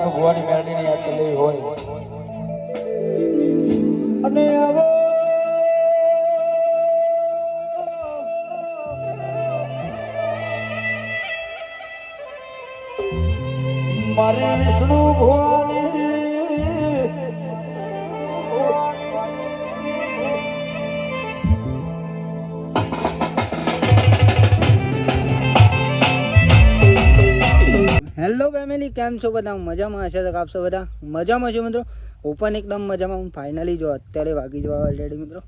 વિષ્ણુ ભગવાનની મેળવીને યાદ કરી લેવી હોય અને આવો મારે વિષ્ણુ ભગવાન હેલો ફેમિલી, કેમ છો બધા? મજામાં હશે તો આપશો બધા મજામાં છો મિત્રો. હું પણ એકદમ મજામાં. હું ફાઇનલી જો અત્યારે વાગી જવા ઓલરેડી મિત્રો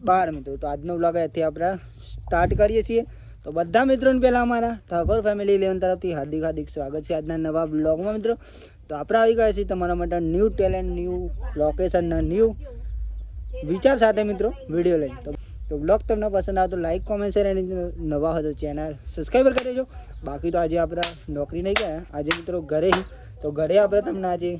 12 મિત્રો. તો આજનો વ્લોગ અહીંથી આપણે સ્ટાર્ટ કરીએ છીએ. તો બધા મિત્રોને પહેલાં અમારા ઠાકોર ફેમિલી 11 તરફથી હાર્દિક હાર્દિક સ્વાગત છે આજના નવા બ્લોગમાં મિત્રો. તો આપણે આવી ગયા છીએ તમારા માટે ન્યૂ ટેલેન્ટ, ન્યૂ લોકેશનના ન્યૂ વિચાર સાથે મિત્રો વિડીયો લઈને. તો બ્લોગ તમને પસંદ આવે તો લાઈક, કોમેન્ટ, શેર અને નવા હોય તો ચેનલ સબસ્ક્રાઈબર કરી દેજો. બાકી તો આજે આપણે નોકરી નહીં ગયા, આજે મિત્રો ઘરે. તો ઘરે આપણે તમને આજે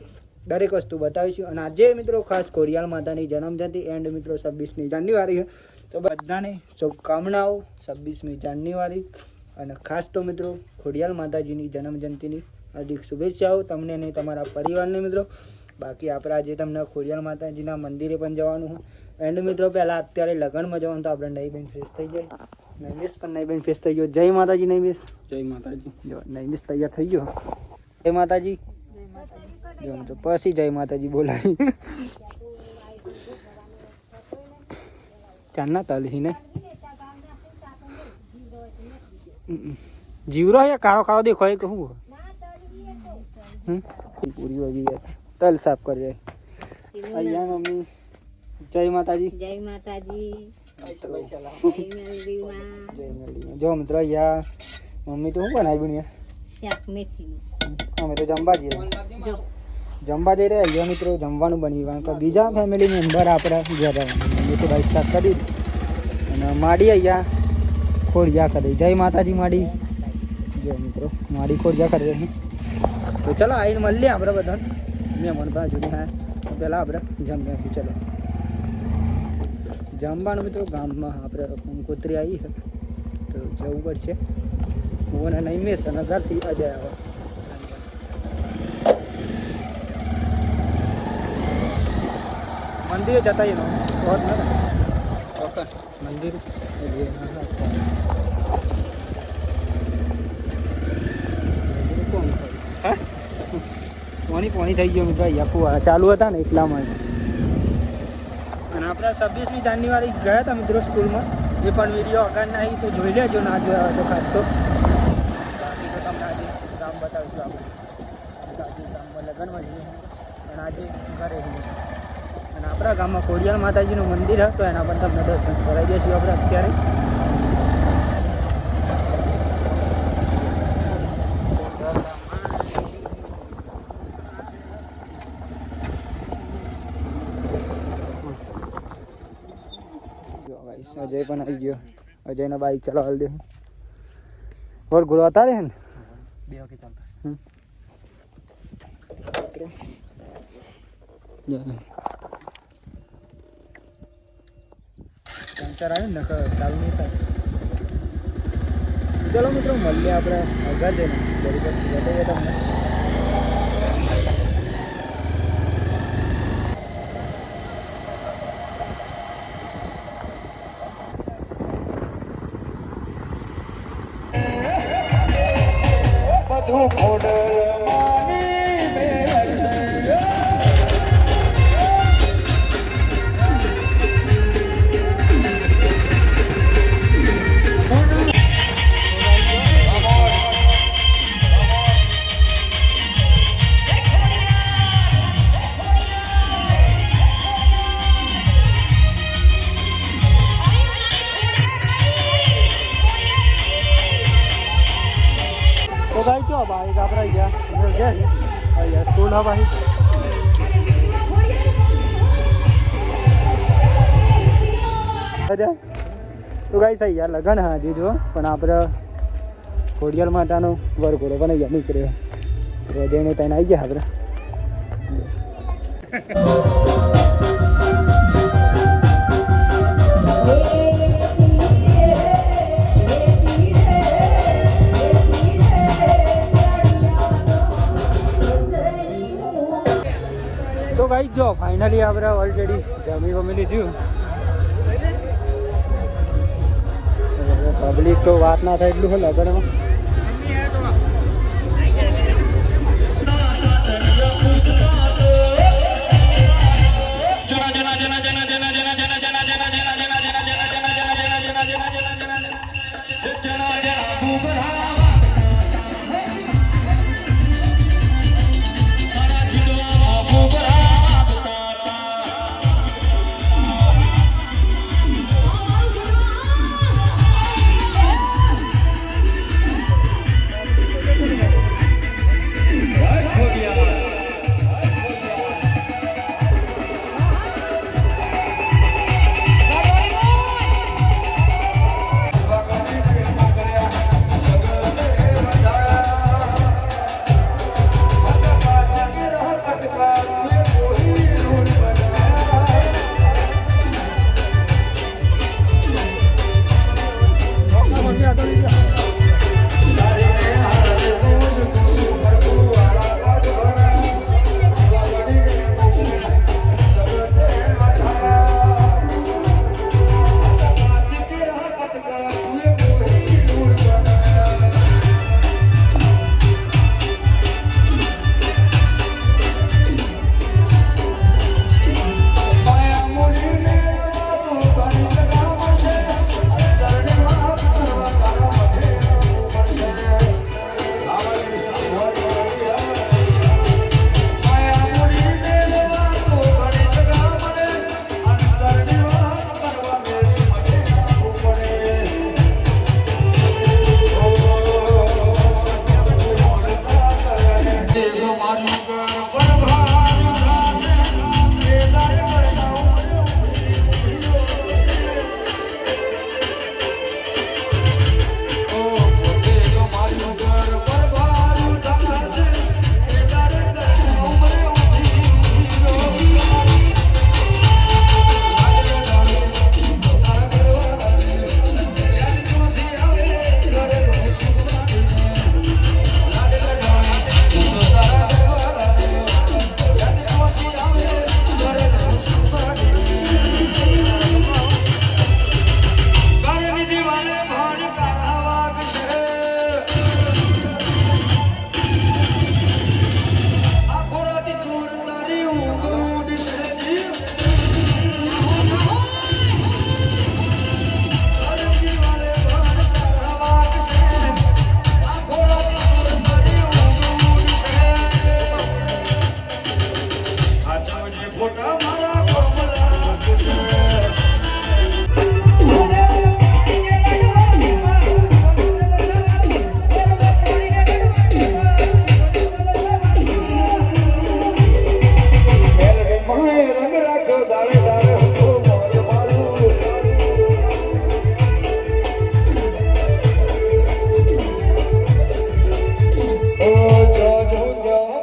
દરેક વસ્તુ બતાવીશું. અને આજે મિત્રો ખાસ ખોડિયાર માતાની જન્મજયંતિ એન્ડ મિત્રો 26મી જાન્યુઆરી છે. તો બધાને શુભકામનાઓ 26મી જાન્યુઆરી. અને ખાસ તો મિત્રો ખોડિયાર માતાજીની જન્મજયંતિની હાર્દિક શુભેચ્છાઓ તમને અને તમારા પરિવારને મિત્રો. બાકી આપણે આજે તમને ખોડિયાર માતાજીના મંદિરે પણ જવાનું હોય. એન્ડ મિત્રો પહેલાં અત્યારે લગ્નમાં જવાનું તો આપણે નહીં બેન ફ્રેશ થઈ જાય. નૈમિષ પણ નહીં બેન ફ્રેશ થઈ ગયો. જય માતાજી નૈમિષ. જય માતાજી. જો નૈમિષ તૈયાર થઈ ગયો. જય માતાજી. જો તો પછી જય માતાજી બોલાવી. ચાંદના તલહી ને જીવરો હે કાળો કાળો દેખાય કે શું? પૂરી વાગી ગયા, તલ સાફ કરી અહીંયા મમ્મી. જય માતાજી. જય માતાજી. જો મિત્રો અહીંયા મમ્મી તો શું બનાવી બની શાક મેથી. અમે તો જમવા જઈએ અહીંયા મિત્રો જમવાનું બન્યું. કારણ કે બીજા ફેમિલી મેમ્બર આપણે ગયા મમ્મી તો બાઈક સ્ટાર્ટ કરી અને માડી અહીંયા ખોડિયા કરી. જય માતાજી માડી. જો મિત્રો માડી ખોડિયા કરી રહી. તો ચલો આવીને મળીએ આપણે બધા મહેમાન બાજુની. હા પહેલાં આપણે જમ્યા. ચલો જમવાનું મિત્રો ગામમાં આપણે કંકોત્રી આવી છે તો જવું પડશે. હું અને નૈમેશ અને ઘરથી અજય આવે. મંદિરે જતા એનો હોત ને ચોક્કસ મંદિર પોણી થઈ ગયો મિત્રો. અહીંયા ફુવારા ચાલુ હતા ને એટલામાં જ. અને આપણે 26મી જાન્યુઆરી ગયા હતા મિત્રો સ્કૂલમાં. એ પણ વિડીયો અગાડ નહીં તો જોઈ લેજો, ના જોયા હોય તો ખાસ તો. બાકી તો તમને આજે ગામ બતાવીશું. આપણે આજે ગામમાં લગ્નમાં જઈએ પણ આજે ઘરે જઈએ. અને આપણા ગામમાં ખોડિયાર માતાજીનું મંદિર હતું, એના પણ તમને દર્શન કરાવી દઈશું આપણે અત્યારે. અજય પણ આવી ગયો. અજયને બાઈક ચલાવવા દે. ઓર ગુરુ હતા ને 2 વાગે ચાલતા. પંચર આવ્યું ને ચાલુ નહીં થાય. ચલો મિત્રો મળીએ આપણે આગળ જઈને. બધી વસ્તુ બતાવીએ તમને. તો ભાઈ ચો બાઈક આપણે અહીંયા સ્કૂલ હા ભાઈ. તો ગાઈસ અહીંયા લગન હા હજી જો પણ આપણે ખોડિયાર માતાનો વરઘોડો પણ અહીંયા નીકળ્યો. જઈને ત્યાં આવી ગયા આપણે. તો ગાઈ જો ફાઇનલી આપણે ઓલરેડી જમી વમી લીધું. પબ્લિક તો વાત ના થાય એટલું લગનમાં.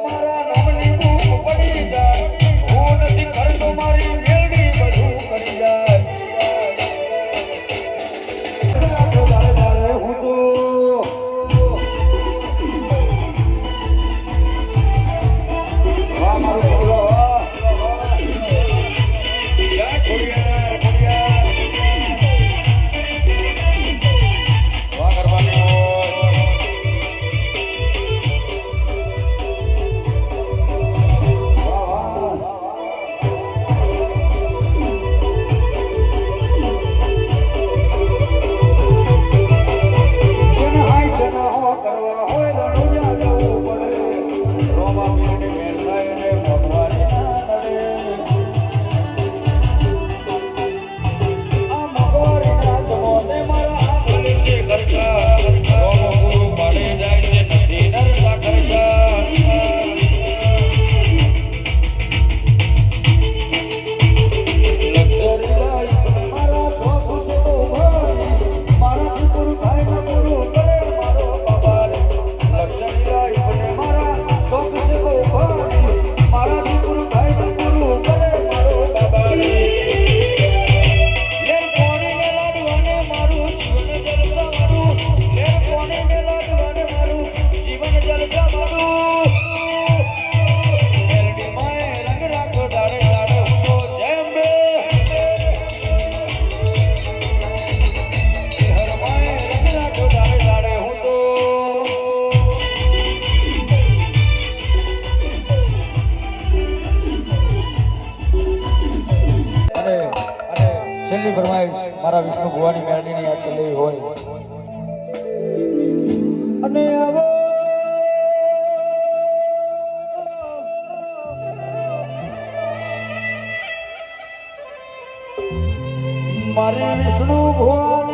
મારા નામની બૂમ પડી જાય હું નથી કરતો ફરમાઈશ મારા વિષ્ણુ ભુવાની મેરડીને યાદ કરી લેવી હોય અને આવો મારે વિષ્ણુ ભુવાની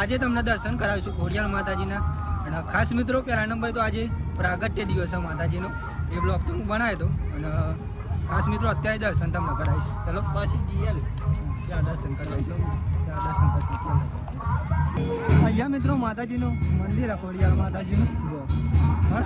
આજે તમને દર્શન કરાવીશું ખોડિયાર માતાજીના. અને ખાસ મિત્રો પહેલા નંબર તો આજે પ્રાગટ્ય દિવસ છે માતાજીનો, એ બ્લોગ તો હું બનાવ્યો હતો. અને ખાસ મિત્રો અત્યારે દર્શન તમને કરાવીશ. ચલો પછી જઈએ ત્યાં દર્શન કરવા ત્યાં દર્શન કરવા. અહીંયા મિત્રો માતાજીનું મંદિર છે, ખોડિયાર માતાજીનું. જો હા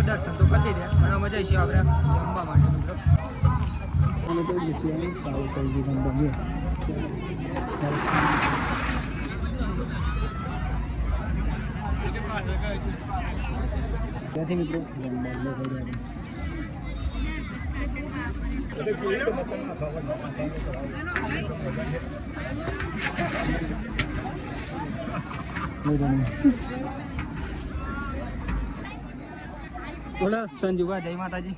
દર્શન તો કરી દીધા અને મજા આવીશું આપણે જમવા માટે મિત્રો. અને તો જઈશું પાવ કરી જમવા ત્યાંથી મિત્રો બોલો સંજુભાઈ, જય માતાજી.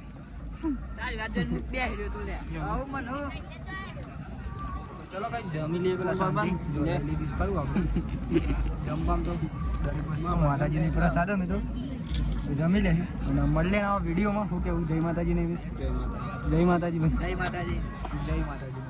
ચલો કઈ જમી લઈએ પેલા શાંતિ કરું આપણે. જમવામાં તો દરેક વસ્તુ માતાજીની પ્રસાદ મિત્રો જમી લે. અને મળીએ આવા વિડીયોમાં. શું કેવું જય માતાજીને વિશે? જય માતાજી ભાઈ. જય માતાજી. જય માતાજી.